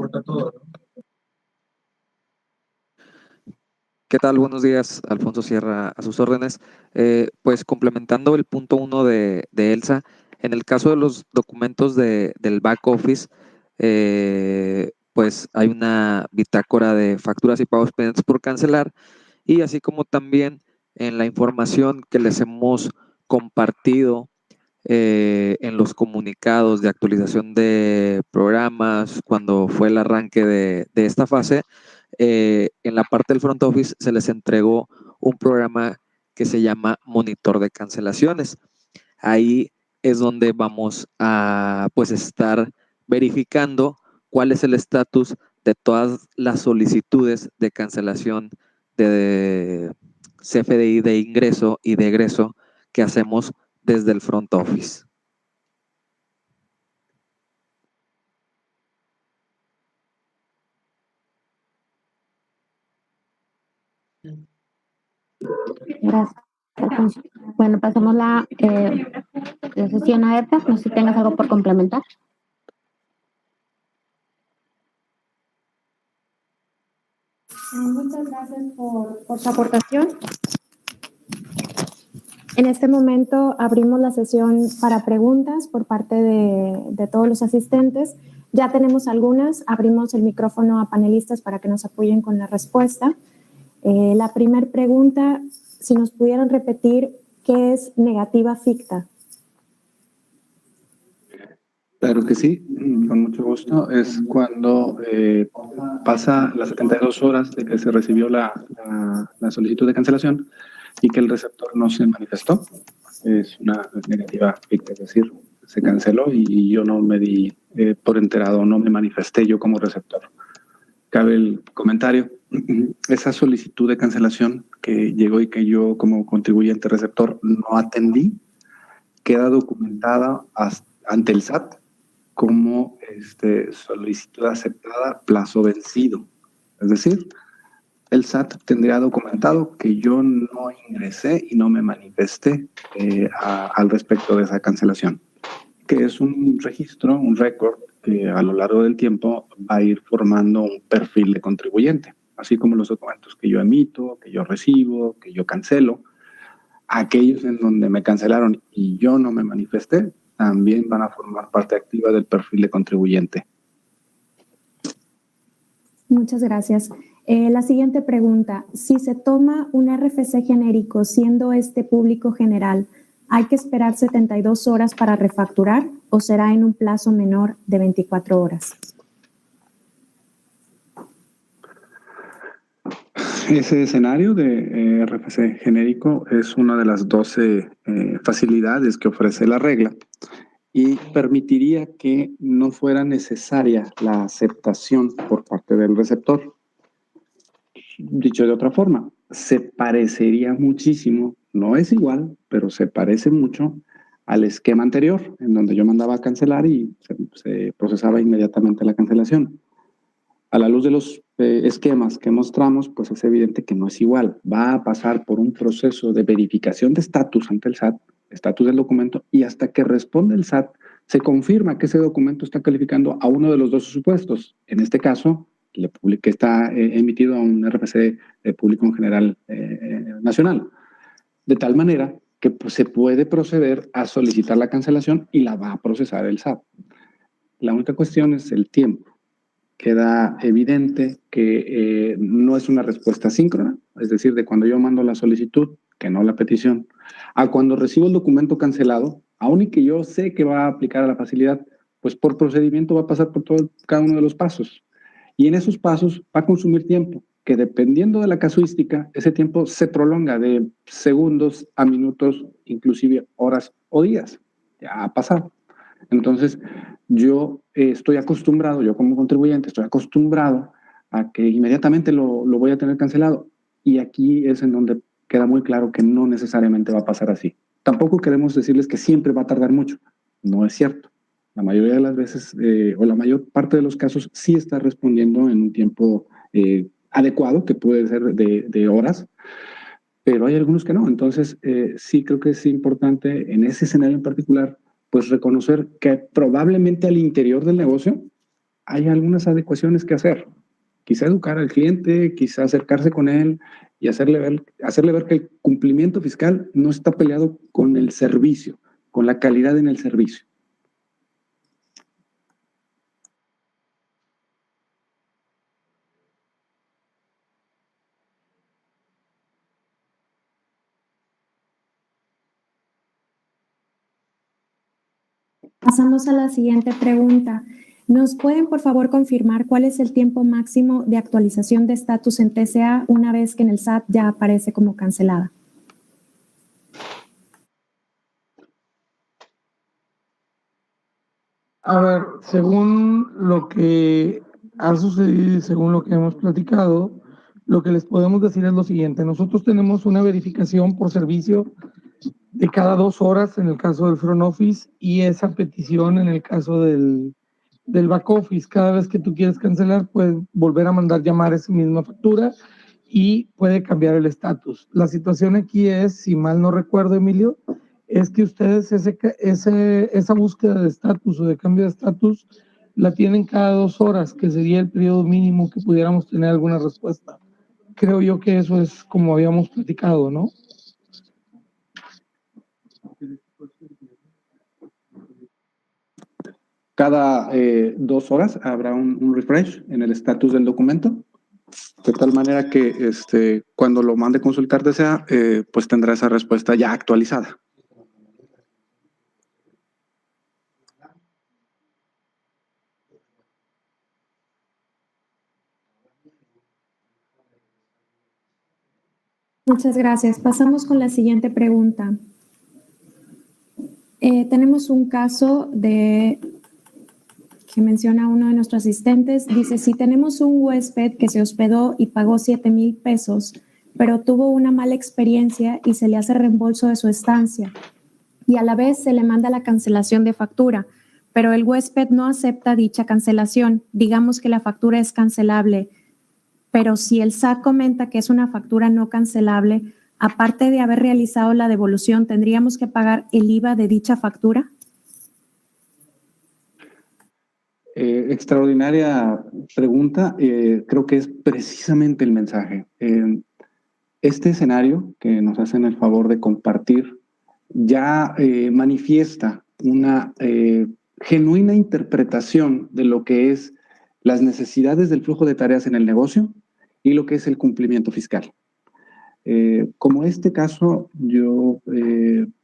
¿Qué tal? Buenos días, Alfonso Sierra, a sus órdenes. Pues complementando el punto 1 de Elsa, en el caso de los documentos del back office, pues hay una bitácora de facturas y pagos pendientes por cancelar, y así como también en la información que les hemos compartido en los comunicados de actualización de programas cuando fue el arranque de esta fase, en la parte del front office se les entregó un programa que se llama Monitor de Cancelaciones. Ahí es donde vamos a pues estar verificando cuál es el estatus de todas las solicitudes de cancelación de CFDI de ingreso y de egreso que hacemos desde el front office. Gracias, Alfonso. Bueno, pasamos la sesión a ETA. No sé si tengas algo por complementar. Muchas gracias por su aportación. En este momento abrimos la sesión para preguntas por parte de todos los asistentes. Ya tenemos algunas. Abrimos el micrófono a panelistas para que nos apoyen con la respuesta. La primera pregunta, si nos pudieran repetir, ¿qué es negativa ficta? Claro que sí, con mucho gusto. Es cuando pasa las 72 horas de que se recibió la solicitud de cancelación y que el receptor no se manifestó. Es una negativa ficta, es decir, se canceló y yo no me di por enterado, no me manifesté yo como receptor. Cabe el comentario, esa solicitud de cancelación que llegó y que yo como contribuyente receptor no atendí, queda documentada ante el SAT como solicitud aceptada, plazo vencido. Es decir, el SAT tendría documentado que yo no ingresé y no me manifesté al respecto de esa cancelación, que es un registro, un récord que a lo largo del tiempo va a ir formando un perfil de contribuyente, así como los documentos que yo emito, que yo recibo, que yo cancelo. Aquellos en donde me cancelaron y yo no me manifesté, también van a formar parte activa del perfil de contribuyente. Muchas gracias. La siguiente pregunta, si se toma un RFC genérico siendo este público general, ¿hay que esperar 72 horas para refacturar o será en un plazo menor de 24 horas? Ese escenario de RFC genérico es una de las 12 facilidades que ofrece la regla y permitiría que no fuera necesaria la aceptación por parte del receptor. Dicho de otra forma, se parecería muchísimo, no es igual, pero se parece mucho al esquema anterior, en donde yo mandaba a cancelar y se procesaba inmediatamente la cancelación. A la luz de los esquemas que mostramos, pues es evidente que no es igual. Va a pasar por un proceso de verificación de estatus ante el SAT, estatus del documento, y hasta que responde el SAT, se confirma que ese documento está calificando a uno de los dos supuestos. En este caso, que está emitido a un RFC público en general nacional. De tal manera que pues, se puede proceder a solicitar la cancelación y la va a procesar el SAT. La única cuestión es el tiempo. Queda evidente que no es una respuesta síncrona, es decir, de cuando yo mando la solicitud, que no la petición, a cuando recibo el documento cancelado, aun y que yo sé que va a aplicar a la facilidad, pues por procedimiento va a pasar por cada uno de los pasos. Y en esos pasos va a consumir tiempo. que dependiendo de la casuística, ese tiempo se prolonga de segundos a minutos, inclusive horas o días. Ya ha pasado. Entonces, yo estoy acostumbrado, yo como contribuyente, estoy acostumbrado a que inmediatamente lo voy a tener cancelado. Y aquí es en donde queda muy claro que no necesariamente va a pasar así. Tampoco queremos decirles que siempre va a tardar mucho. No es cierto. La mayoría de las veces, o la mayor parte de los casos, sí está respondiendo en un tiempo adecuado, que puede ser de horas, pero hay algunos que no. Entonces, sí creo que es importante en ese escenario en particular, pues reconocer que probablemente al interior del negocio hay algunas adecuaciones que hacer. Quizá educar al cliente, quizá acercarse con él y hacerle ver que el cumplimiento fiscal no está peleado con el servicio, con la calidad en el servicio. Pasamos a la siguiente pregunta. ¿Nos pueden, por favor, confirmar cuál es el tiempo máximo de actualización de estatus en TCA una vez que en el SAT ya aparece como cancelada? A ver, según lo que ha sucedido y según lo que hemos platicado, lo que les podemos decir es lo siguiente. Nosotros tenemos una verificación por servicio de cada 2 horas en el caso del front office y esa petición en el caso del back office. Cada vez que tú quieres cancelar, puedes volver a mandar llamar esa misma factura y puede cambiar el estatus. La situación aquí es, si mal no recuerdo, Emilio, es que ustedes esa búsqueda de estatus o de cambio de estatus la tienen cada 2 horas, que sería el periodo mínimo que pudiéramos tener alguna respuesta. Creo yo que eso es como habíamos platicado, ¿no? Cada 2 horas habrá un refresh en el estatus del documento, de tal manera que cuando lo mande consultar TCA, pues tendrá esa respuesta ya actualizada. Muchas gracias. Pasamos con la siguiente pregunta. Tenemos un caso que menciona uno de nuestros asistentes. Dice, si tenemos un huésped que se hospedó y pagó 7,000 pesos, pero tuvo una mala experiencia y se le hace reembolso de su estancia y a la vez se le manda la cancelación de factura, pero el huésped no acepta dicha cancelación. Digamos que la factura es cancelable, pero si el SAT comenta que es una factura no cancelable, aparte de haber realizado la devolución, ¿tendríamos que pagar el IVA de dicha factura? Extraordinaria pregunta. Creo que es precisamente el mensaje. Este escenario que nos hacen el favor de compartir ya manifiesta una genuina interpretación de lo que es las necesidades del flujo de tareas en el negocio y lo que es el cumplimiento fiscal. Como este caso, yo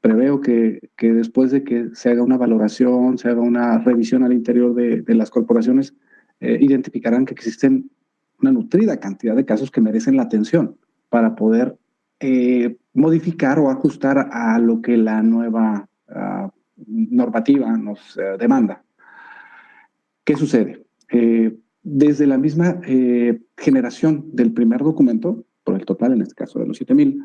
preveo que después de que se haga una valoración, se haga una revisión al interior de las corporaciones, identificarán que existen una nutrida cantidad de casos que merecen la atención para poder modificar o ajustar a lo que la nueva normativa nos demanda. ¿Qué sucede? Desde la misma generación del primer documento, por el total, en este caso de los 7,000,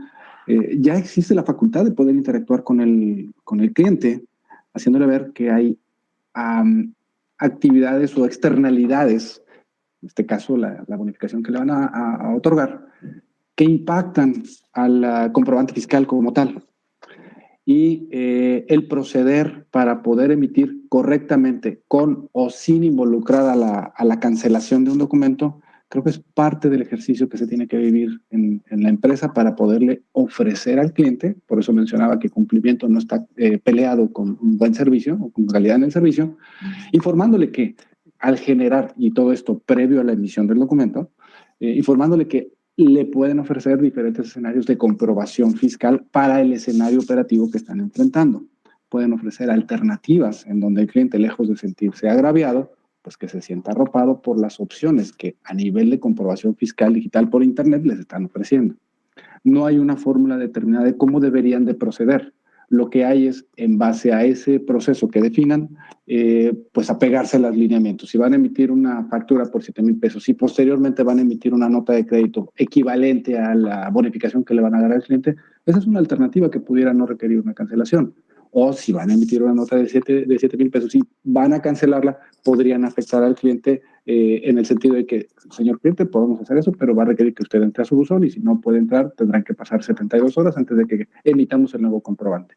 ya existe la facultad de poder interactuar con el cliente, haciéndole ver que hay actividades o externalidades, en este caso la bonificación que le van a otorgar, que impactan al comprobante fiscal como tal. Y el proceder para poder emitir correctamente con o sin involucrar a la cancelación de un documento, creo que es parte del ejercicio que se tiene que vivir en la empresa para poderle ofrecer al cliente. Por eso mencionaba que cumplimiento no está peleado con un buen servicio o con calidad en el servicio, informándole que al generar, y todo esto previo a la emisión del documento, informándole que le pueden ofrecer diferentes escenarios de comprobación fiscal para el escenario operativo que están enfrentando. Pueden ofrecer alternativas en donde el cliente, lejos de sentirse agraviado, pues que se sienta arropado por las opciones que a nivel de comprobación fiscal digital por Internet les están ofreciendo. No hay una fórmula determinada de cómo deberían de proceder. Lo que hay es, en base a ese proceso que definan, pues apegarse a los lineamientos. Si van a emitir una factura por 7,000 pesos y posteriormente van a emitir una nota de crédito equivalente a la bonificación que le van a dar al cliente, esa es una alternativa que pudiera no requerir una cancelación. O si van a emitir una nota de 7,000 pesos y van a cancelarla, podrían afectar al cliente en el sentido de que, señor cliente, podemos hacer eso, pero va a requerir que usted entre a su buzón y si no puede entrar, tendrán que pasar 72 horas antes de que emitamos el nuevo comprobante.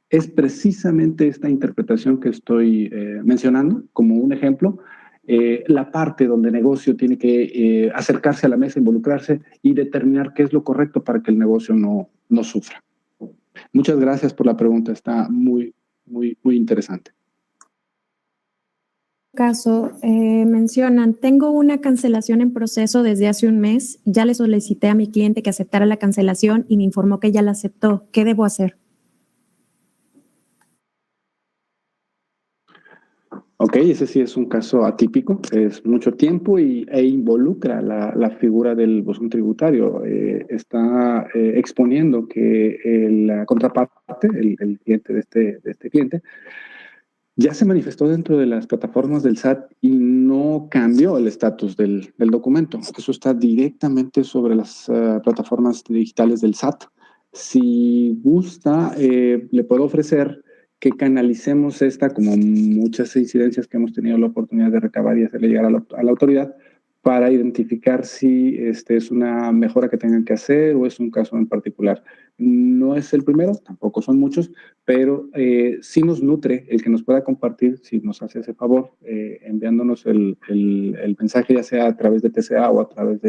Es precisamente esta interpretación que estoy mencionando como un ejemplo, la parte donde el negocio tiene que acercarse a la mesa, involucrarse y determinar qué es lo correcto para que el negocio no sufra. Muchas gracias por la pregunta, está muy interesante. Caso, mencionan, tengo una cancelación en proceso desde hace un mes, ya le solicité a mi cliente que aceptara la cancelación y me informó que ya la aceptó. ¿Qué debo hacer? Ok, ese sí es un caso atípico, es mucho tiempo e involucra la figura del buzón tributario. Está exponiendo que la contraparte, el cliente de este cliente, ya se manifestó dentro de las plataformas del SAT y no cambió el estatus del documento. Eso está directamente sobre las plataformas digitales del SAT. Si gusta, le puedo ofrecer que canalicemos esta, como muchas incidencias que hemos tenido la oportunidad de recabar y hacerle llegar a la autoridad, para identificar si es una mejora que tengan que hacer o es un caso en particular. No es el primero, tampoco son muchos, pero sí nos nutre el que nos pueda compartir, si nos hace ese favor, enviándonos el mensaje, ya sea a través de TCA o a través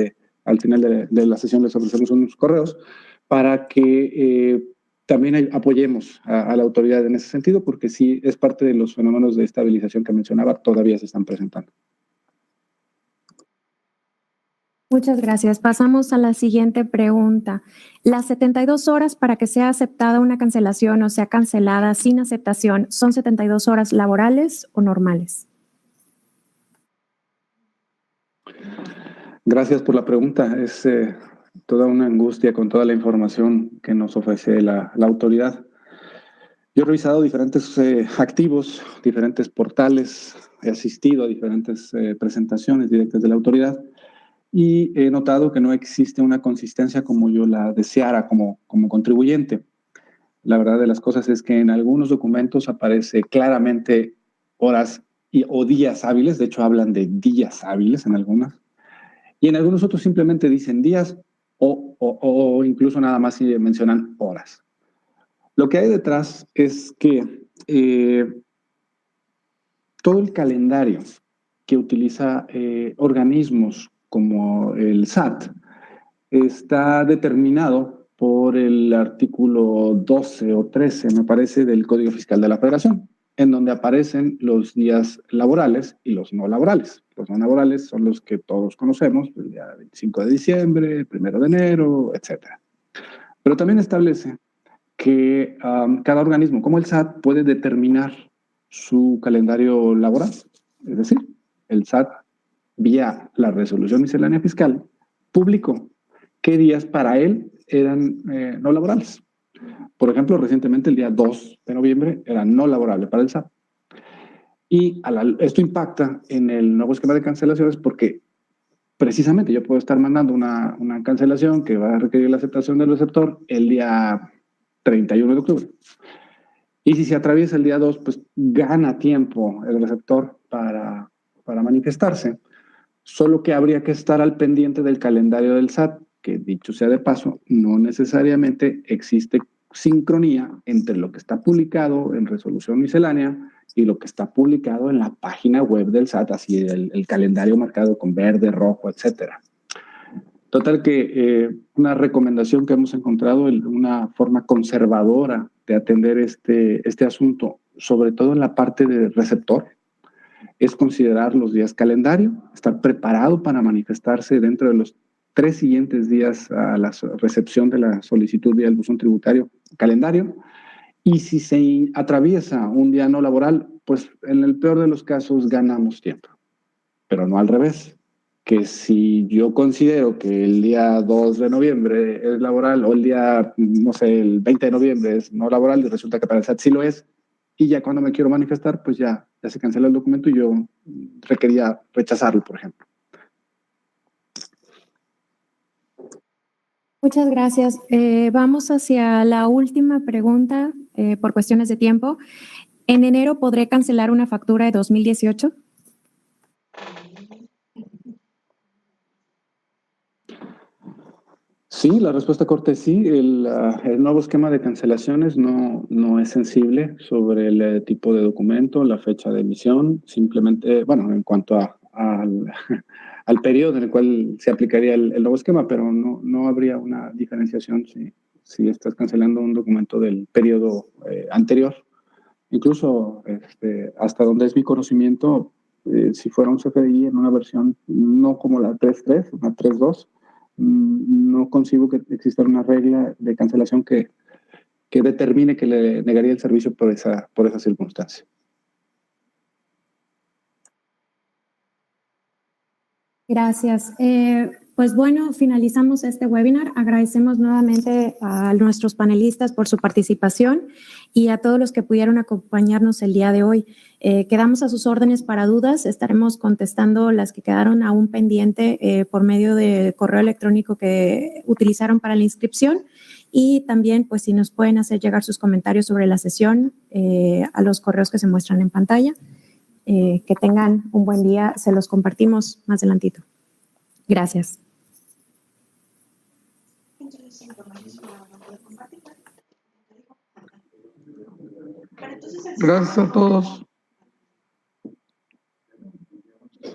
al final de la sesión les ofrecemos unos correos, para que también apoyemos a la autoridad en ese sentido, porque sí es parte de los fenómenos de estabilización que mencionaba, todavía se están presentando. Muchas gracias. Pasamos a la siguiente pregunta. Las 72 horas para que sea aceptada una cancelación o sea cancelada sin aceptación, ¿son 72 horas laborales o normales? Gracias por la pregunta. Es toda una angustia con toda la información que nos ofrece la autoridad. Yo he revisado diferentes activos, diferentes portales, he asistido a diferentes presentaciones directas de la autoridad y he notado que no existe una consistencia como yo la deseara como contribuyente. La verdad de las cosas es que en algunos documentos aparece claramente horas o días hábiles, de hecho hablan de días hábiles en algunas, y en algunos otros simplemente dicen días o incluso nada más mencionan horas. Lo que hay detrás es que todo el calendario que utiliza organismos como el SAT está determinado por el artículo 12 o 13, me parece, del Código Fiscal de la Federación, en donde aparecen los días laborales y los no laborales. Los no laborales son los que todos conocemos, el día 25 de diciembre, el 1 de enero, etc. Pero también establece que cada organismo, como el SAT, puede determinar su calendario laboral. Es decir, el SAT, vía la resolución miscelánea fiscal, publicó qué días para él eran no laborales. Por ejemplo, recientemente el día 2 de noviembre era no laborable para el SAT. Y esto impacta en el nuevo esquema de cancelaciones porque precisamente yo puedo estar mandando una cancelación que va a requerir la aceptación del receptor el día 31 de octubre. Y si se atraviesa el día 2, pues gana tiempo el receptor para manifestarse. Solo que habría que estar al pendiente del calendario del SAT, que dicho sea de paso, no necesariamente existe sincronía entre lo que está publicado en resolución miscelánea y lo que está publicado en la página web del SAT, así el calendario marcado con verde, rojo, etcétera. Total que una recomendación que hemos encontrado, una forma conservadora de atender este asunto, sobre todo en la parte de receptor, es considerar los días calendario, estar preparado para manifestarse dentro de los 3 siguientes días a la recepción de la solicitud vía el buzón tributario calendario. Y si se atraviesa un día no laboral, pues en el peor de los casos ganamos tiempo. pero no al revés. Que si yo considero que el día 2 de noviembre es laboral o el día, no sé, el 20 de noviembre es no laboral y resulta que para el SAT sí lo es, y ya cuando me quiero manifestar, pues ya se cancela el documento y yo requería rechazarlo, por ejemplo. Muchas gracias. Vamos hacia la última pregunta por cuestiones de tiempo. ¿En enero podré cancelar una factura de 2018? Sí, la respuesta corta es sí. El nuevo esquema de cancelaciones no es sensible sobre el tipo de documento, la fecha de emisión, simplemente, bueno, en cuanto al periodo en el cual se aplicaría el nuevo esquema, pero no habría una diferenciación si estás cancelando un documento del periodo anterior. Incluso hasta donde es mi conocimiento, si fuera un CFDI en una versión no como la 3.3, una 3.2, no consigo que exista una regla de cancelación que determine que le negaría el servicio por esa circunstancia. Gracias. Pues bueno, finalizamos este webinar. Agradecemos nuevamente a nuestros panelistas por su participación y a todos los que pudieron acompañarnos el día de hoy. Quedamos a sus órdenes para dudas. Estaremos contestando las que quedaron aún pendiente por medio de correo electrónico que utilizaron para la inscripción. Y también, pues, si nos pueden hacer llegar sus comentarios sobre la sesión a los correos que se muestran en pantalla. Que tengan un buen día. Se los compartimos más adelantito. Gracias. Gracias a todos.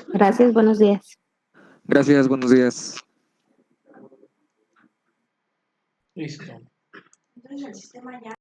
Gracias, buenos días. Gracias, buenos días. Listo. Entonces el sistema ya